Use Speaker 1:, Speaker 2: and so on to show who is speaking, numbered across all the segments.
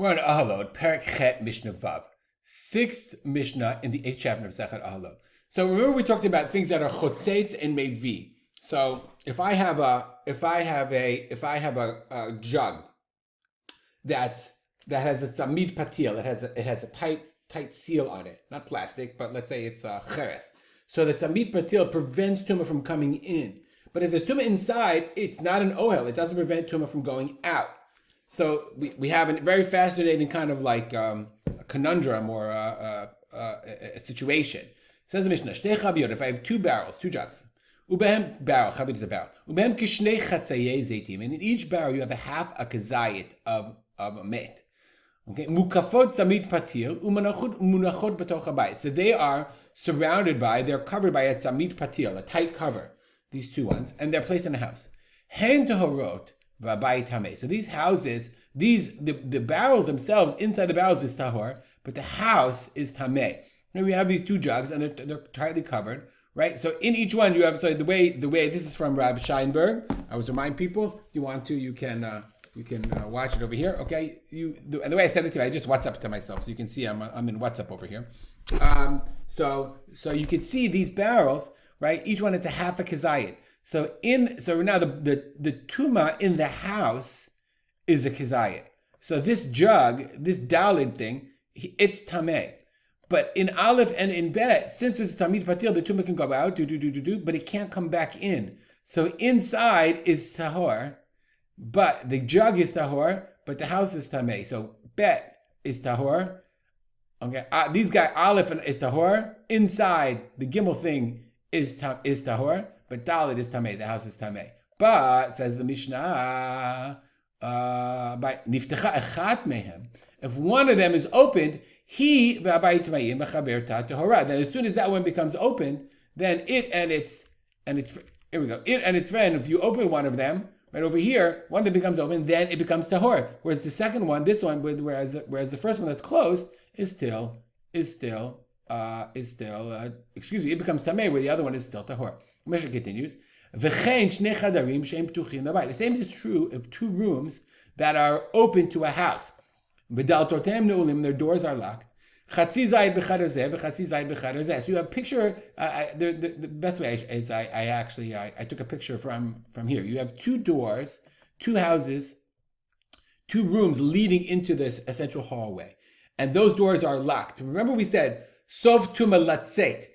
Speaker 1: We're on Oholot, Perek Chet Mishnah Vav, sixth Mishnah in the 8th chapter of Sechet Oholot. So remember we talked about things that are chotzeitz and made v. So if I have a jug that has a tzamid patil, it has a tight seal on it, not plastic, but let's say it's cheres. So the tzamid patil prevents tumah from coming in. But if there's tumah inside, it's not an ohel. It doesn't prevent tumah from going out. So we have a very fascinating kind of like a conundrum or a situation. It says in Mishnah, Shtei chaviyot, if I have two barrels, two jugs, ubehem barrel, chaviyot is a barrel, ubehem kishnei chatzayei zeitim, and in each barrel you have a half a kazayit of a met. Okay, mukafot samit patil umunachot betoch habayit. So they are they're covered by a samit patil, a tight cover. These two ones, and they're placed in a house. Hen tahorot. So these houses, the barrels themselves, inside the barrels is tahor, but the house is tameh. And we have these two jugs, and they're tightly covered, right? So in each one, you have the way this is from Rav Scheinberg. I always remind people, if you want to, you can watch it over here. Okay, and the way I said it to you, I just WhatsApp to myself, so you can see I'm in WhatsApp over here. So you can see these barrels, right? Each one is a half a kazayit. So now the tuma in the house is a kizayit. So this jug, this dalid thing, it's tameh. But in aleph and in bet, since it's tamid patil, the tuma can go out, but it can't come back in. So inside is tahor, but the jug is tahor, but the house is tameh. So bet is tahor. Okay, these guys aleph is tahor. Inside the gimel thing is tahor. But Dalit is Tameh, the house is Tameh. But, says the Mishnah, by Niftecha Echat Mehem, if one of them is opened, he v'abayit Tamayim v'chaber ta tehora. Then as soon as that one becomes opened, then it and its friend, if you open one of them, right over here, one of them becomes open, then it becomes tahor. Whereas the second one, this one, whereas the first one that's closed it becomes Tameh, where the other one is still tahor. Mishnah continues, the same is true of two rooms that are open to a house. Their doors are locked. So you have a picture, the best way is I took a picture from here. You have two doors, two houses, two rooms leading into this essential hallway. And those doors are locked. Remember we said, Sov Tuma Latzet.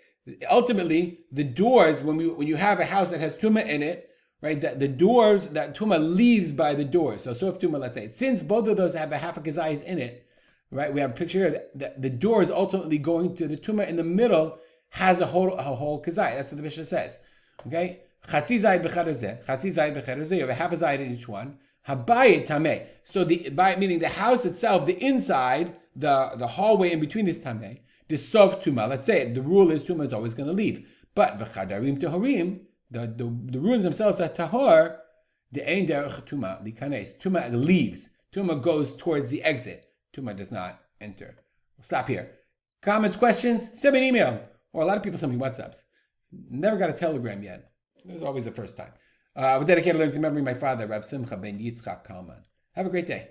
Speaker 1: Ultimately, the doors, when you have a house that has tuma in it, right, that the doors, that tuma leaves by the doors. So if tuma, let's say, since both of those have a half a kazayis in it, right, we have a picture here that the door is ultimately going to the tuma in the middle has a whole kazayis. That's what the Mishnah says. Okay, chatzi zayid b'cherazeh, you have a half a zayid in each one. Habayit tameh. So the bayit meaning the house itself, the inside, the hallway in between is tameh. The sof tuma, let's say the rule is tuma is always going to leave. But v'chadarim tehorim, the rooms themselves are tahor, the ein derech tuma, the kanes. Tuma leaves. Tuma goes towards the exit. Tuma does not enter. We'll stop here. Comments, questions? Send me an email. Or a lot of people send me WhatsApps. Never got a telegram yet. It was always the first time. We're dedicated to learning to remembering my father, Rav Simcha ben Yitzchak Kalman. Have a great day.